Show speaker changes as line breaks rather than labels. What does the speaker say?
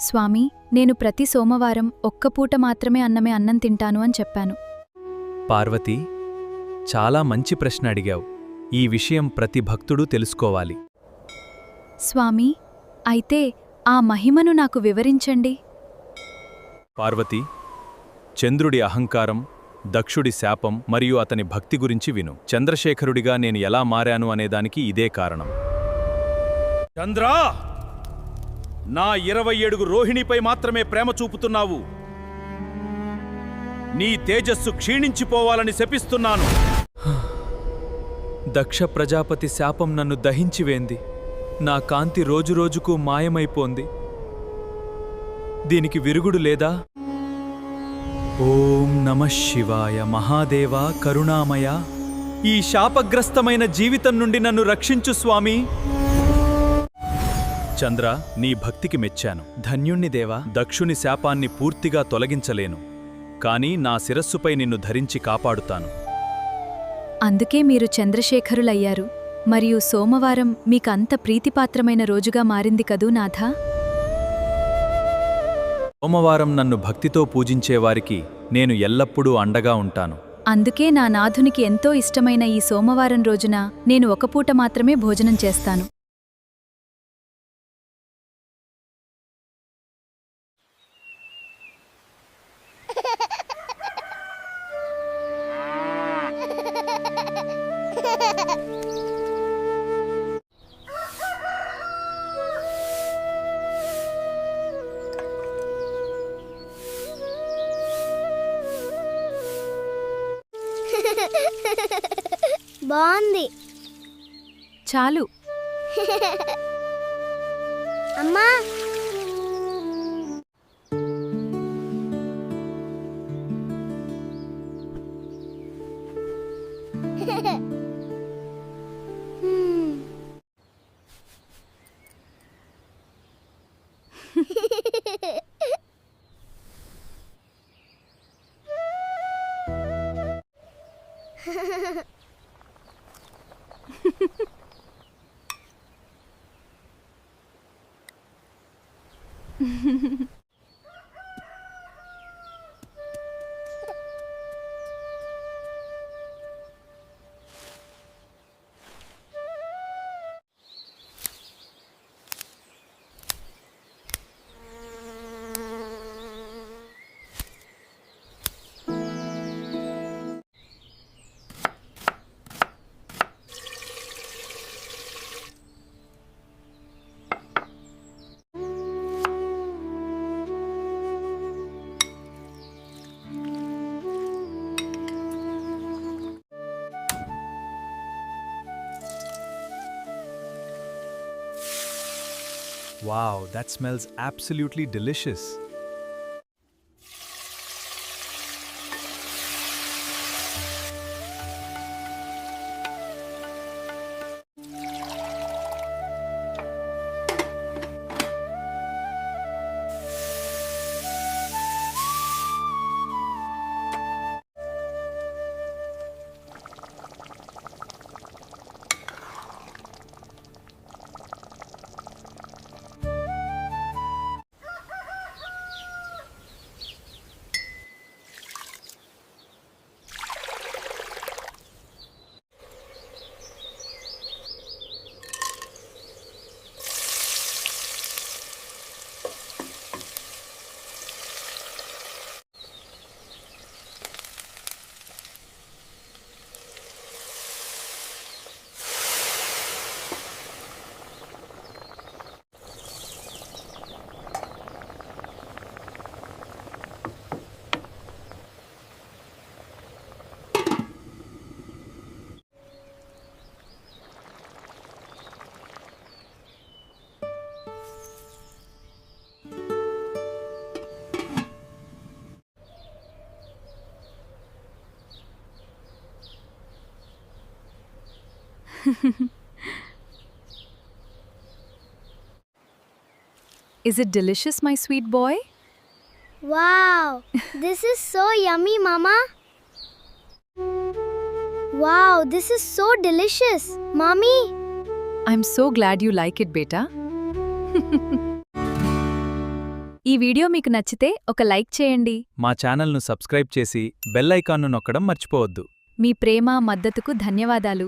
స్వామీ, నేను ప్రతి సోమవారం ఒక్కపూట మాత్రమే అన్నం తింటాను అని చెప్పాను.
పార్వతీ, చాలా మంచి ప్రశ్న అడిగావు. ఈ విషయం ప్రతి భక్తుడూ తెలుసుకోవాలి.
స్వామీ, అయితే ఆ మహిమను నాకు వివరించండి.
పార్వతీ, చంద్రుడి అహంకారం, దక్షుడి శాపం మరియు అతని భక్తి గురించి విను. చంద్రశేఖరుడిగా నేను ఎలా మారాను అనేదానికి ఇదే కారణం. చంద్రా, నా 27 రోహిణిపై మాత్రమే ప్రేమ చూపుతున్నావు. నీ తేజస్సు క్షీణించిపోవాలని శపిస్తున్నాను. దక్ష ప్రజాపతి శాపం నన్ను దహించివేంది. నా కాంతి రోజురోజుకూ మాయమైపోంది. దీనికి విరుగుడు లేదా? ఓం నమః శివాయ. మహాదేవా కరుణామయ, ఈ శాపగ్రస్తమైన జీవితం నుండి నన్ను రక్షించు స్వామీ. చంద్ర, నీ భక్తికి మెచ్చాను. ధన్యుణ్ణి దేవా. దక్షుని శాపాన్ని పూర్తిగా తొలగించలేను, కాని నా శిరస్సుపై నిన్ను ధరించి కాపాడుతాను.
అందుకే మీరు చంద్రశేఖరులయ్యారు. మరియు సోమవారం మీకంత ప్రీతిపాత్రమైన రోజుగా మారింది కదూ నాథా?
సోమవారం నన్ను భక్తితో పూజించేవారికి నేను ఎల్లప్పుడూ అండగా ఉంటాను.
అందుకే నా నాథునికి ఎంతో ఇష్టమైన ఈ సోమవారం రోజున నేను ఒకపూట మాత్రమే భోజనం చేస్తాను.
బాగుంది.
చాలు.
అమ్మా,
Wow, that smells absolutely delicious.
Is it delicious, my sweet boy?
wow, this is so yummy, Mama. Wow, this is so delicious, Mommy.
I'm so glad you like it, beta. ఈ వీడియో మీకు నచ్చితే ఒక like చేయండి.
మా ఛానల్ను subscribe చేసి bell ఐకాన్ను నొక్కడం మర్చిపోవద్దు.
మీ ప్రేమ, మద్దతుకు ధన్యవాదాలు.